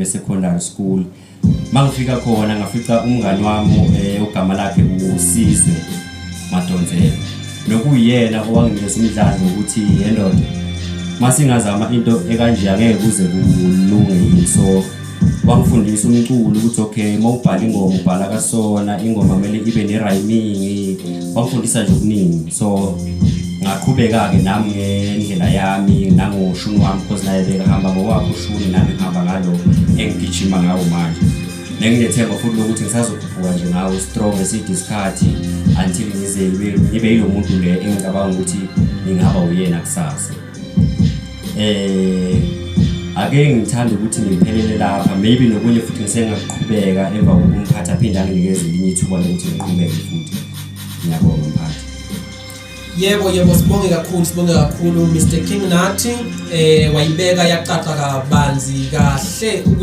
secondary school. Mangifika khona ngafica umngani wami ogama lakhe uSizwe Madonzela. Nokuyena owanginikeza umdlandla ukuthi yendoda masingazama into ekanje angeke kuze kulunge yini. So wangifundisa umculo ukuthi okay mawubhala ingoma ubhala kasona, ingoma kumele ibe ne-rhyming. Wangifundisa nje okuningi. So ngaqhubeka ke nami ngendlela yami nangoshuni wami because naye bekahamba ngowakhe ushuni nami ngihamba ngalo engigijima ngawo manje. Nengithemba futhi ukuthi ngisazokhuphuka nje ngawo strong esidiscard until ngibe yilo muntu le engicabanga ukuthi ngingaba uyena kusasa. Ake ngithanda ukuthi ngiphelele lapha, maybe nokunye futhi ngisengaqhubeka emva kokumphatha phinde anginikeze elinye ithuba lokuthi ngiqhubeke futhi. Ngiyabonga mphathi. Yebo sibonge kakhulu Mr King Nathi wayibeka yacaca kabanzi kahle.